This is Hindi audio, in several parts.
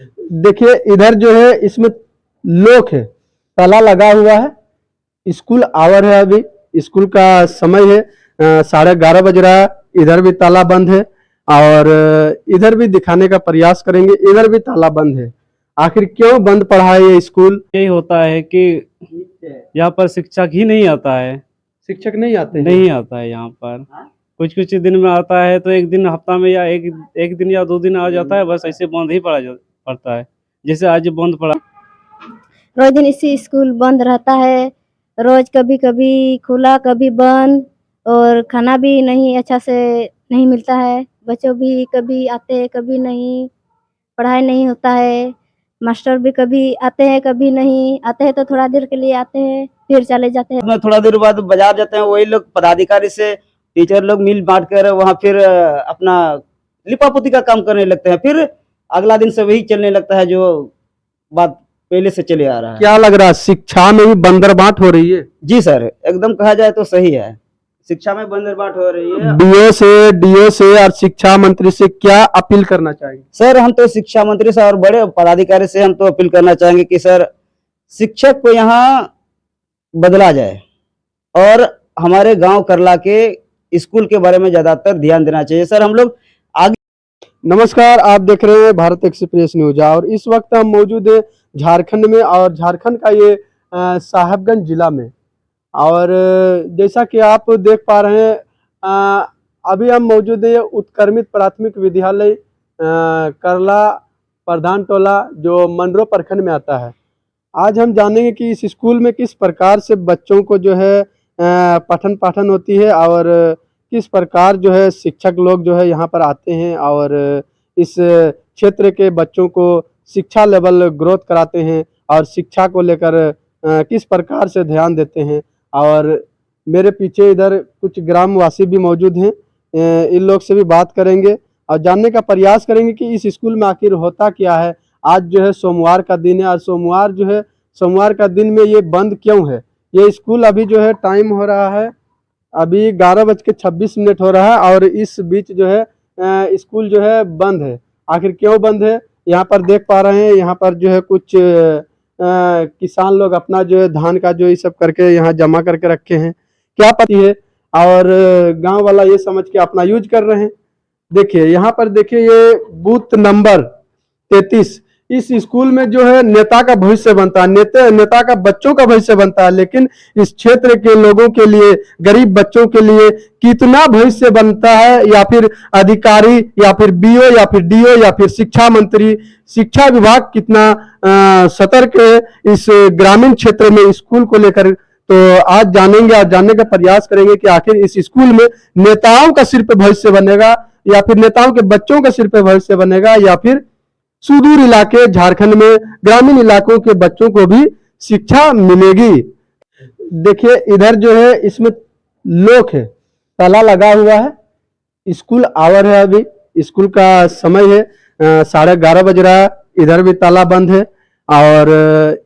देखिए इधर जो है इसमें लॉक है, ताला लगा हुआ है। स्कूल आवर है, अभी स्कूल का समय है, 11:30 बज रहा है। इधर भी ताला बंद है और इधर भी दिखाने का प्रयास करेंगे, इधर भी ताला बंद है। आखिर क्यों बंद पड़ा है ये स्कूल? यही होता है कि यहाँ पर शिक्षक ही नहीं आता है। शिक्षक नहीं आते हैं? नहीं आता है यहाँ पर। कुछ कुछ दिन में आता है तो एक दिन हफ्ता में या एक दिन या 2 दिन आ जाता है, बस ऐसे बंद ही पड़ता है। जैसे आज बंद पड़ा। रोज दिन इसी स्कूल बंद रहता है। रोज कभी कभी खुला कभी बंद, और खाना भी नहीं अच्छा से नहीं मिलता है। बच्चों भी कभी आते हैं कभी नहीं, पढ़ाई नहीं होता है। मास्टर भी कभी आते हैं कभी नहीं आते हैं, तो थोड़ा देर के लिए आते हैं फिर चले जाते हैं। में थोड़ा देर बाद बाजार जाते हैं, वही लोग पदाधिकारी से टीचर लोग मिल बांट कर वहाँ फिर अपना लिपापोती का काम करने लगते हैं। फिर अगला दिन से वही चलने लगता है जो बात पहले से चले आ रहा है। क्या लग रहा है, शिक्षा में भी बंदरबाट हो रही है? जी सर, एकदम कहा जाए तो सही है, शिक्षा में बंदरबाट हो रही है। डीओ से और शिक्षा मंत्री से क्या अपील करना चाहिए? सर हम तो शिक्षा मंत्री से और बड़े पदाधिकारी से हम तो अपील करना चाहेंगे कि सर शिक्षक को यहाँ बदला जाए और हमारे गांव करला के स्कूल के बारे में ज्यादातर ध्यान देना चाहिए। सर हम लोग आगे। नमस्कार, आप देख रहे हैं भारत एक्सप्रेस न्यूज और इस वक्त हम मौजूद हैं झारखंड में, और झारखंड का ये साहिबगंज जिला में। और जैसा कि आप देख पा रहे हैं, अभी हम मौजूद हैं उत्क्रमित प्राथमिक विद्यालय करला प्रधान टोला, जो मंडरो प्रखंड में आता है। आज हम जानेंगे कि इस स्कूल में किस प्रकार से बच्चों को जो है पठन पाठन होती है, और किस प्रकार जो है शिक्षक लोग जो है यहाँ पर आते हैं और इस क्षेत्र के बच्चों को शिक्षा लेवल ग्रोथ कराते हैं और शिक्षा को लेकर किस प्रकार से ध्यान देते हैं। और मेरे पीछे इधर कुछ ग्रामवासी भी मौजूद हैं, इन लोग से भी बात करेंगे और जानने का प्रयास करेंगे कि इस स्कूल में आखिर होता क्या है। आज जो है सोमवार का दिन है और सोमवार का दिन में ये बंद क्यों है। ये स्कूल अभी जो है टाइम हो रहा है, अभी 11:26 हो रहा है और इस बीच जो है स्कूल जो है बंद है। आखिर क्यों बंद है, यहाँ पर देख पा रहे हैं। यहाँ पर जो है कुछ किसान लोग अपना जो है धान का जो ये सब करके यहाँ जमा करके रखे हैं, क्या पता है, और गांव वाला ये समझ के अपना यूज कर रहे हैं। देखिए यहाँ पर देखिए, ये बूथ नंबर 33, इस स्कूल में जो है नेता का भविष्य बनता है, नेता का बच्चों का भविष्य बनता है। लेकिन इस क्षेत्र के लोगों के लिए, गरीब बच्चों के लिए कितना भविष्य बनता है, या फिर अधिकारी, या फिर बीओ, या फिर डीओ, या फिर शिक्षा मंत्री, शिक्षा विभाग कितना सतर्क है इस ग्रामीण क्षेत्र में स्कूल को लेकर। तो आज जानेंगे और जानने का प्रयास करेंगे कि आखिर इस स्कूल में नेताओं का सिर पे भविष्य बनेगा, या फिर नेताओं के बच्चों का सिर पे भविष्य बनेगा, या फिर सुदूर इलाके झारखंड में ग्रामीण इलाकों के बच्चों को भी शिक्षा मिलेगी। देखिए इधर जो है इसमें लॉक है, ताला लगा हुआ है। स्कूल आवर है, अभी स्कूल का समय है, 11:30 बज रहा है। इधर भी ताला बंद है और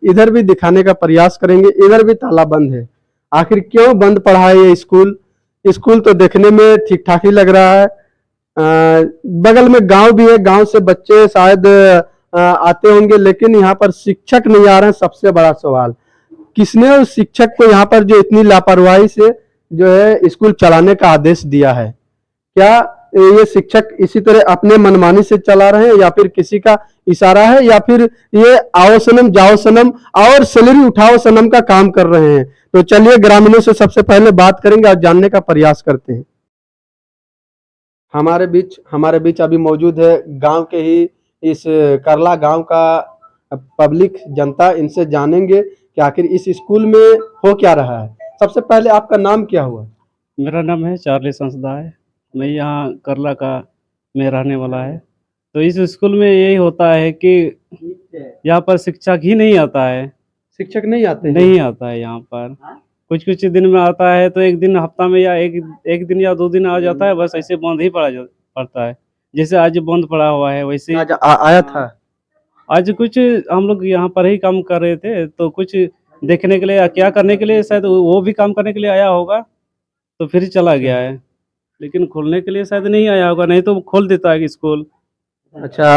इधर भी दिखाने का प्रयास करेंगे, इधर भी ताला बंद है। आखिर क्यों बंद पड़ा है ये स्कूल? स्कूल तो देखने में ठीक ठाक ही लग रहा है। बगल में गांव भी है, गांव से बच्चे शायद आते होंगे, लेकिन यहाँ पर शिक्षक नहीं आ रहे हैं। सबसे बड़ा सवाल, किसने उस शिक्षक को यहाँ पर जो इतनी लापरवाही से जो है स्कूल चलाने का आदेश दिया है? क्या ये शिक्षक इसी तरह अपने मनमानी से चला रहे हैं, या फिर किसी का इशारा है, या फिर ये आओ सनम जाओ सनम और सैलरी उठाओ सनम का काम कर रहे हैं? तो चलिए ग्रामीणों से सबसे पहले बात करेंगे और जानने का प्रयास करते हैं। हमारे बीच अभी मौजूद है गांव के ही इस करला गांव का पब्लिक जनता। इनसे जानेंगे कि आखिर इस स्कूल में हो क्या रहा है। सबसे पहले आपका नाम क्या हुआ? मेरा नाम है चार्ली संसदा है। मैं यहाँ करला का में रहने वाला है। तो इस स्कूल में यही होता है कि यहाँ पर शिक्षक ही नहीं आता है। शिक्षक नहीं आते हैं? नहीं आता है यहाँ पर। कुछ कुछ दिन में आता है तो एक दिन हफ्ता में या एक दिन या 2 दिन आ जाता है, बस ऐसे बंद ही पड़ता है। जैसे आज बंद पड़ा हुआ है वैसे। आज आया था? आज कुछ हम लोग यहाँ पर ही काम कर रहे थे, तो कुछ देखने के लिए या क्या करने के लिए, शायद वो भी काम करने के लिए आया होगा तो फिर चला गया है। लेकिन खोलने के लिए शायद नहीं आया होगा, नहीं तो खोल देता है स्कूल। अच्छा,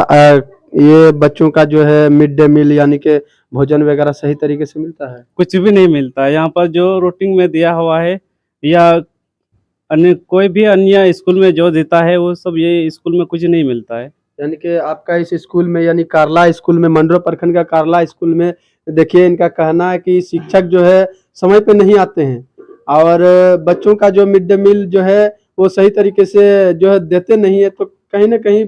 ये बच्चों का जो है मिड डे मील यानी कि भोजन वगैरह सही तरीके से मिलता है? कुछ भी नहीं मिलता है यहाँ पर। जो रूटीन में दिया हुआ है या अन्य कोई भी अन्य स्कूल में जो देता है वो सब ये स्कूल में कुछ नहीं मिलता है। यानी कि आपका इस स्कूल में यानी कारला स्कूल में, मंडरो प्रखंड का कारला स्कूल में देखिए इनका कहना है कि शिक्षक जो है समय पे नहीं आते हैं और बच्चों का जो मिड डे मील जो है वो सही तरीके से जो है देते नहीं है। तो कहीं ना कहीं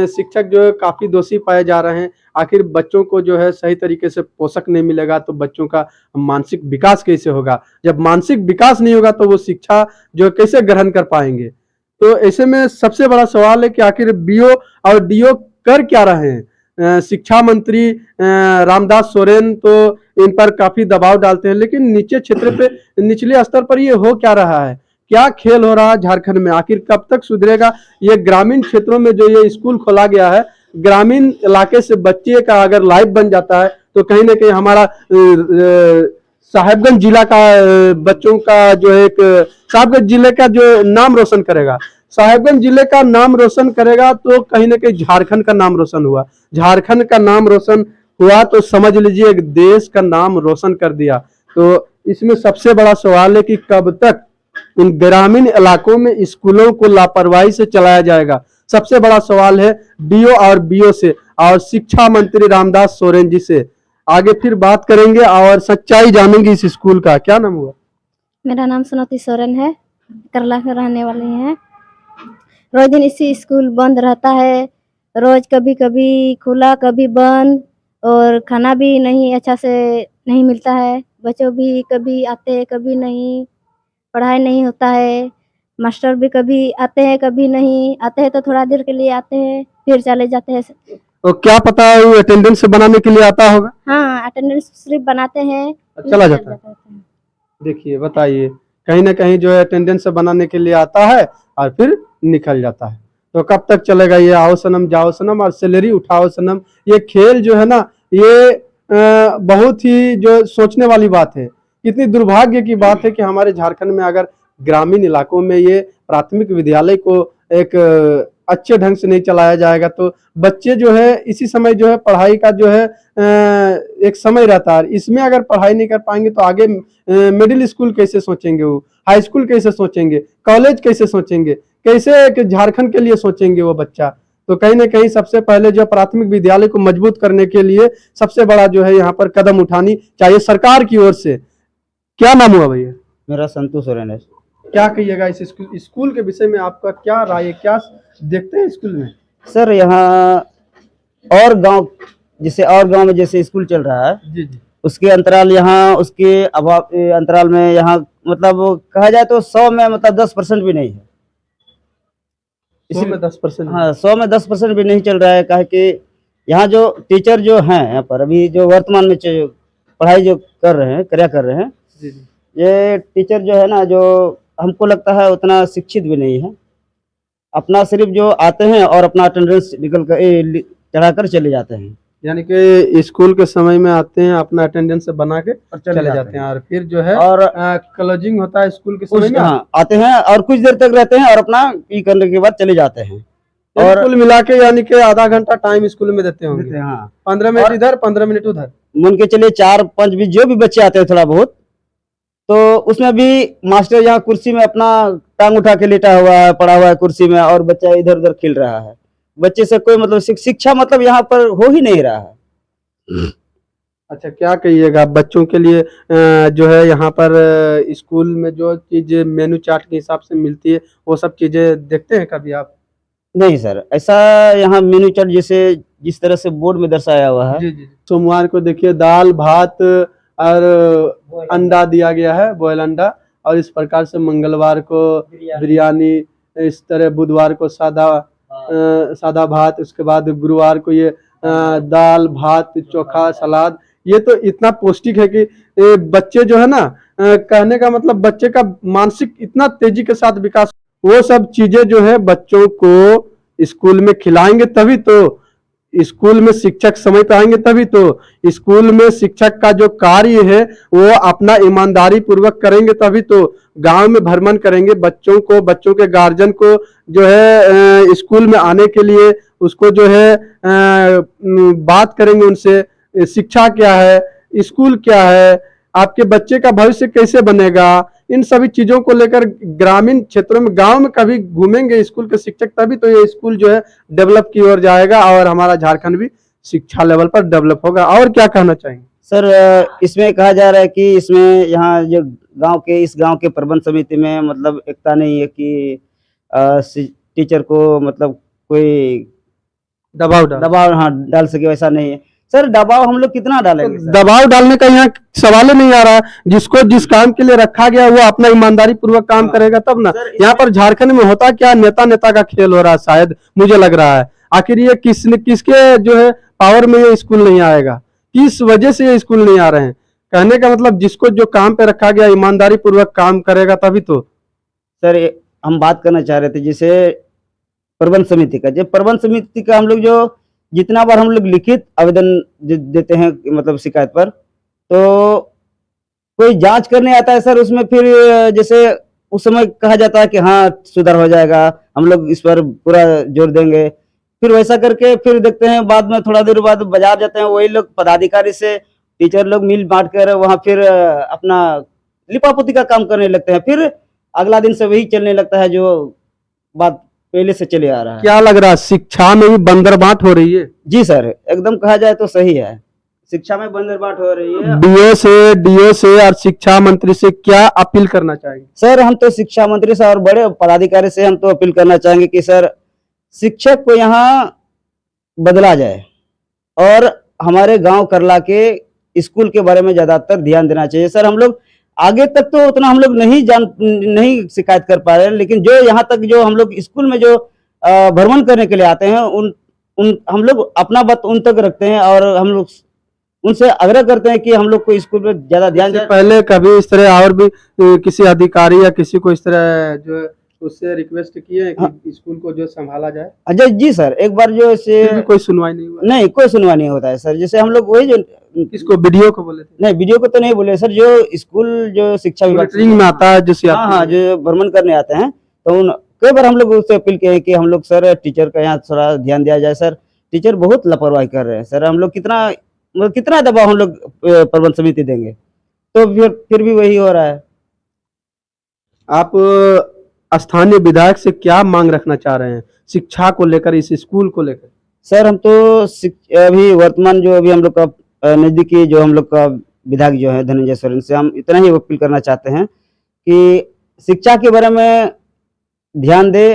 शिक्षक जो है काफी दोषी पाए जा रहे हैं। आखिर बच्चों को जो है सही तरीके से पोषक नहीं मिलेगा तो बच्चों का मानसिक विकास कैसे होगा? जब मानसिक विकास नहीं होगा तो वो शिक्षा जो है कैसे ग्रहण कर पाएंगे? तो ऐसे में सबसे बड़ा सवाल है कि आखिर बीओ और डीओ कर क्या रहे हैं? शिक्षा मंत्री रामदास सोरेन तो इन पर काफी दबाव डालते हैं, लेकिन नीचे क्षेत्र पे, निचले स्तर पर ये हो क्या रहा है? क्या खेल हो रहा है झारखंड में? आखिर कब तक सुधरेगा? ये ग्रामीण क्षेत्रों में जो ये स्कूल खोला गया है, ग्रामीण इलाके से बच्चे का अगर लाइफ बन जाता है तो कहीं ना कहीं हमारा साहेबगंज जिला का बच्चों का जो एक साहेबगंज जिले का जो नाम रोशन करेगा, साहेबगंज जिले का नाम रोशन करेगा तो कहीं ना कहीं झारखंड का नाम रोशन हुआ। झारखंड का नाम रोशन हुआ तो समझ लीजिए एक देश का नाम रोशन कर दिया। तो इसमें सबसे बड़ा सवाल है कि कब तक इन ग्रामीण इलाकों में स्कूलों को लापरवाही से चलाया जाएगा? सबसे बड़ा सवाल है डीओ और बीओ से और शिक्षा मंत्री रामदास सोरेन जी से। आगे फिर बात करेंगे और सच्चाई जानेंगे इस स्कूल का। क्या नाम हुआ? मेरा नाम सुनौती सोरेन है, करला के रहने वाली हैं। रोज दिन इसी स्कूल बंद रहता है, रोज कभी कभी खुला कभी बंद, और खाना भी नहीं अच्छा से नहीं मिलता है। बच्चों भी कभी आते कभी नहीं, पढ़ाई नहीं होता है। मास्टर भी कभी आते हैं कभी नहीं आते हैं, तो थोड़ा देर के लिए आते हैं फिर चले जाते हैं। तो क्या पता है वो अटेंडेंस बनाने के लिए आता होगा? हाँ, अटेंडेंस सिर्फ बनाते हैं, चला जाता है। देखिए बताइए, कहीं ना कहीं जो है अटेंडेंस बनाने के लिए आता है और फिर निकल जाता है। तो कब तक चलेगा ये आओ सनम जाओ सनम और सैलरी उठाओ सनम? ये खेल जो है ना, ये बहुत ही जो सोचने वाली बात है। कितनी दुर्भाग्य की बात है कि हमारे झारखंड में अगर ग्रामीण इलाकों में ये प्राथमिक विद्यालय को एक अच्छे ढंग से नहीं चलाया जाएगा तो बच्चे जो है इसी समय जो है पढ़ाई का जो है एक समय रहता है। इसमें अगर पढ़ाई नहीं कर पाएंगे तो आगे मिडिल स्कूल कैसे सोचेंगे, वो हाई स्कूल कैसे सोचेंगे, कॉलेज कैसे सोचेंगे, कैसे झारखंड के लिए सोचेंगे वो बच्चा? तो कहीं ना कहीं सबसे पहले जो प्राथमिक विद्यालय को मजबूत करने के लिए सबसे बड़ा जो है यहाँ पर कदम उठानी चाहिए सरकार की ओर से। क्या नाम हुआ भैया? मेरा संतोष सोरेन है। क्या कहिएगा इस स्कूल के विषय में? आपका क्या राय है, क्या देखते हैं स्कूल में? सर यहाँ और गांव में जैसे स्कूल चल रहा है, जी जी, उसके अंतराल यहाँ उसके अभाव अंतराल में यहाँ मतलब कहा जाए तो 100 में मतलब 10% भी नहीं है। 100 में 10%? हाँ, 100 में 10% भी नहीं चल रहा है। कहा कि यहाँ जो टीचर जो हैं यहाँ पर अभी जो वर्तमान में पढ़ाई जो कर रहे हैं जी जी, ये टीचर जो है ना, जो हमको लगता है उतना शिक्षित भी नहीं है। अपना सिर्फ जो आते हैं और अपना अटेंडेंस निकल कर चढ़ा कर चले जाते हैं। यानी कि स्कूल के समय में आते हैं, अपना अटेंडेंस बना के और चले जाते हैं और फिर जो है और क्लोजिंग होता है स्कूल के समय में। हाँ, आते हैं और कुछ देर तक रहते हैं और अपना ये करने के बाद चले जाते हैं। और कुल मिला के यानी कि आधा घंटा टाइम स्कूल में देते होंगे। हाँ, 15 मिनट इधर 15 मिनट उधर। मान के चलिए 4-5 भी जो भी बच्चे आते हैं थोड़ा बहुत, तो उसमें भी मास्टर यहाँ कुर्सी में अपना टांग उठा के लेटा हुआ है, पड़ा हुआ है कुर्सी में, और बच्चा इधर उधर खेल रहा है। बच्चे से कोई मतलब शिक्षा मतलब यहाँ पर हो ही नहीं रहा है। अच्छा, क्या कहिएगा बच्चों के लिए जो है यहाँ पर स्कूल में जो चीज मेनू चार्ट के हिसाब से मिलती है वो सब चीजें देखते हैं कभी आप? नहीं सर, ऐसा यहाँ मेनू चार्ट जैसे जिस तरह से बोर्ड में दर्शाया हुआ है। जी जी। सोमवार को देखिए दाल भात और अंडा दिया गया है, बॉयल अंडा, और इस प्रकार से मंगलवार को बिरयानी, इस तरह बुधवार को सादा भात, उसके बाद गुरुवार को ये दाल भात चोखा सलाद। ये तो इतना पौष्टिक है कि बच्चे जो है ना, कहने का मतलब बच्चे का मानसिक इतना तेजी के साथ विकास, वो सब चीजें जो है बच्चों को स्कूल में खिलाएंगे तभी तो स्कूल में शिक्षक समय पे आएंगे, तभी तो स्कूल में शिक्षक का जो कार्य है वो अपना ईमानदारी पूर्वक करेंगे, तभी तो गांव में भ्रमण करेंगे, बच्चों के गार्जियन को जो है स्कूल में आने के लिए उसको जो है बात करेंगे उनसे, शिक्षा क्या है, स्कूल क्या है, आपके बच्चे का भविष्य कैसे बनेगा, इन सभी चीजों को लेकर ग्रामीण क्षेत्रों में, गांव में कभी घूमेंगे स्कूल के शिक्षक, तभी तो ये स्कूल जो है डेवलप की ओर जाएगा और हमारा झारखंड भी शिक्षा लेवल पर डेवलप होगा। और क्या कहना चाहेंगे? सर इसमें कहा जा रहा है कि इसमें यहाँ जो इस गांव के प्रबंध समिति में मतलब एकता नहीं है कि टीचर को मतलब कोई दबाव डाल सके, वैसा नहीं है सर। दबाव हम लोग कितना डालेंगे सर? दबाव डालने का यहाँ सवाल ही नहीं आ रहा। जिसको जिस काम के लिए रखा गया वो अपना ईमानदारी पूर्वक काम करेगा तब ना। यहाँ पर झारखंड में होता क्या, नेता का खेल हो रहा है शायद, मुझे लग रहा है। आखिर ये किसके जो है पावर में ये स्कूल नहीं आएगा, किस वजह से ये स्कूल नहीं आ रहे हैं? कहने का मतलब जिसको जो काम पे रखा गया ईमानदारी पूर्वक काम करेगा तभी तो। सर हम बात करना चाह रहे थे जैसे प्रबंध समिति का, जब प्रबंध समिति का हम लोग जो जितना बार हम लोग लिखित आवेदन देते हैं मतलब शिकायत पर, तो कोई जांच करने आता है सर, उसमें फिर जैसे उस समय कहा जाता है कि हाँ सुधार हो जाएगा, हम लोग इस पर पूरा जोर देंगे। फिर वैसा करके फिर देखते हैं बाद में थोड़ा देर बाद बाजार जाते हैं, वही लोग पदाधिकारी से टीचर लोग मिल बांट कर वहाँ फिर अपना लिपापोती का काम करने लगते हैं। फिर अगला दिन से वही चलने लगता है जो बात पहले से चले आ रहा है। क्या लग रहा है, शिक्षा में भी बंदरबाट हो रही है? जी सर, एकदम कहा जाए तो सही है, शिक्षा में बंदरबाट हो रही है। डीओ से और शिक्षा मंत्री से क्या अपील करना चाहेंगे? सर हम तो शिक्षा मंत्री से और बड़े पदाधिकारी से हम तो अपील करना चाहेंगे कि सर शिक्षक को यहाँ बदला जाए और हमारे गांव करला के स्कूल के बारे में ज्यादातर ध्यान देना चाहिए। सर हम लोग आगे तक तो उतना हम लोग नहीं शिकायत कर पा रहे हैं, लेकिन जो यहाँ तक जो हम लोग स्कूल में जो भ्रमण करने के लिए आते हैं उन हम लोग अपना बात उन तक रखते हैं और हम लोग उनसे आग्रह करते हैं कि हम लोग को स्कूल में ज्यादा ध्यान दें। पहले कभी इस तरह और भी किसी अधिकारी या किसी को इस तरह जो उससे रिक्वेस्ट किए हैं कि स्कूल को जो संभाला जाए? अजय जी सर, एक बार जो फिर भी कोई सुनवाई नहीं हुआ? नहीं, कोई सुनवाई नहीं होता है सर। जैसे हम लोग वही जो किसको, वीडियो को बोले थे? नहीं, वीडियो को तो नहीं बोले सर, जो स्कूल जो शिक्षा विभाग में आता है जो हाँ जो भ्रमण करने आते हैं, तो कई बार हम लोग उससे अपील किए हैं कि हम लोग सर टीचर का यहाँ थोड़ा ध्यान दिया जाए। सर टीचर बहुत लापरवाही कर रहे हैं सर, हम लोग कितना दबाव हम लोग प्रबंध समिति देंगे, तो फिर भी वही हो रहा है। आप स्थानीय विधायक से क्या मांग रखना चाह रहे हैं शिक्षा को लेकर, इस स्कूल को लेकर? सर हम तो अभी वर्तमान जो अभी हम लोग का नजदीकी जो हम लोग का विधायक जो है धनंजय सोरेन से हम इतना ही अपील करना चाहते हैं कि शिक्षा के बारे में ध्यान दे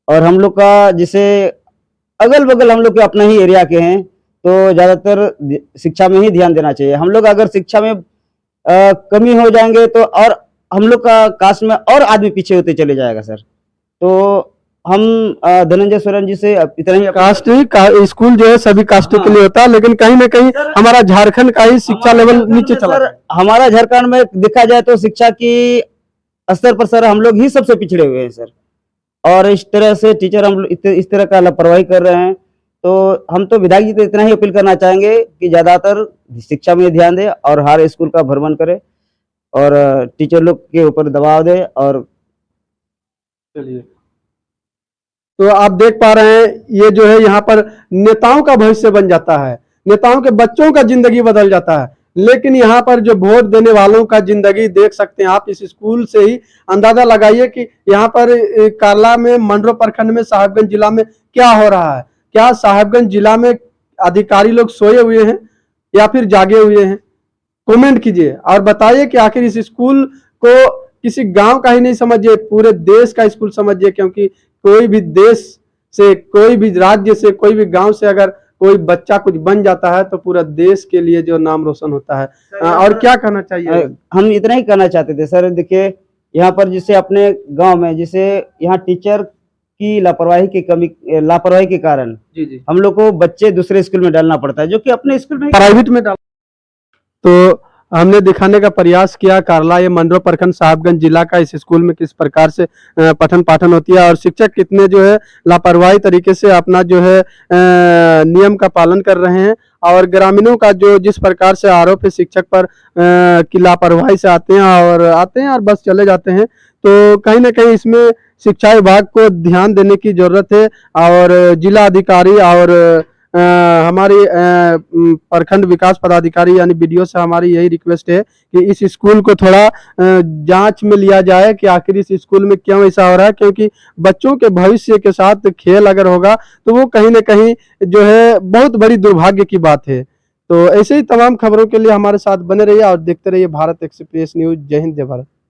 और हम लोग का जैसे अगल बगल हम लोग के अपना ही एरिया के हैं, तो ज्यादातर शिक्षा में ही ध्यान देना चाहिए। हम लोग अगर शिक्षा में कमी हो जाएंगे तो और हम लोग का कास्ट में और आदमी पीछे होते चले जाएगा सर। तो हम धनंजय सोरेन जी से इतना ही कास्ट स्कूल जो है सभी कास्टों के लिए होता है, लेकिन कहीं ना कहीं हमारा झारखंड का ही शिक्षा लेवल नीचे चला है। हमारा झारखंड में देखा जाए तो शिक्षा की स्तर पर सर हम लोग ही सबसे पिछड़े हुए हैं सर, और इस तरह से टीचर हम इस तरह का लापरवाही कर रहे हैं। तो हम तो विधायक जी से इतना ही अपील करना चाहेंगे कि ज्यादातर शिक्षा में ध्यान दे और हर स्कूल का भ्रमण करे और टीचर लोग के ऊपर दबाव दे। और चलिए, तो आप देख पा रहे हैं ये जो है यहाँ पर नेताओं का भविष्य बन जाता है, नेताओं के बच्चों का जिंदगी बदल जाता है, लेकिन यहाँ पर जो वोट देने वालों का जिंदगी देख सकते हैं आप। इस स्कूल से ही अंदाजा लगाइए कि यहाँ पर कार्ला में, मंडरो प्रखंड में, साहिबगंज जिला में क्या हो रहा है। क्या साहिबगंज जिला में अधिकारी लोग सोए हुए हैं या फिर जागे हुए हैं? कमेंट कीजिए और बताइए कि आखिर इस स्कूल को किसी गांव का ही नहीं समझिए, पूरे देश का स्कूल समझिए, क्योंकि कोई भी देश से, कोई भी राज्य से, कोई भी गांव से अगर कोई बच्चा कुछ बन जाता है तो पूरा देश के लिए जो नाम रोशन होता है। और क्या कहना चाहिए? हम इतना ही कहना चाहते थे सर। देखिए यहाँ पर जैसे अपने गांव में जैसे यहाँ टीचर की लापरवाही के कारण जी हम लोग को बच्चे दूसरे स्कूल में डालना पड़ता है, जो कि अपने स्कूल में प्राइवेट में डाल। तो हमने दिखाने का प्रयास किया कारला ये मंडरो प्रखंड साहिबगंज जिला का इस स्कूल में किस प्रकार से पठन पाठन होती है और शिक्षक कितने जो है लापरवाही तरीके से अपना जो है नियम का पालन कर रहे हैं और ग्रामीणों का जो जिस प्रकार से आरोप है शिक्षक पर कि लापरवाही से आते हैं और बस चले जाते हैं। तो कहीं ना कहीं इसमें शिक्षा विभाग को ध्यान देने की जरूरत है और जिला अधिकारी और हमारी प्रखंड विकास पदाधिकारी यानी बीडीओ से हमारी यही रिक्वेस्ट है कि इस स्कूल को थोड़ा जांच में लिया जाए कि आखिर इस स्कूल में क्यों ऐसा हो रहा है, क्योंकि बच्चों के भविष्य के साथ खेल अगर होगा तो वो कहीं ना कहीं जो है बहुत बड़ी दुर्भाग्य की बात है। तो ऐसे ही तमाम खबरों के लिए हमारे साथ बने रहिए और देखते रहिए भारत एक्सप्रेस न्यूज। जय हिंद, जय भारत।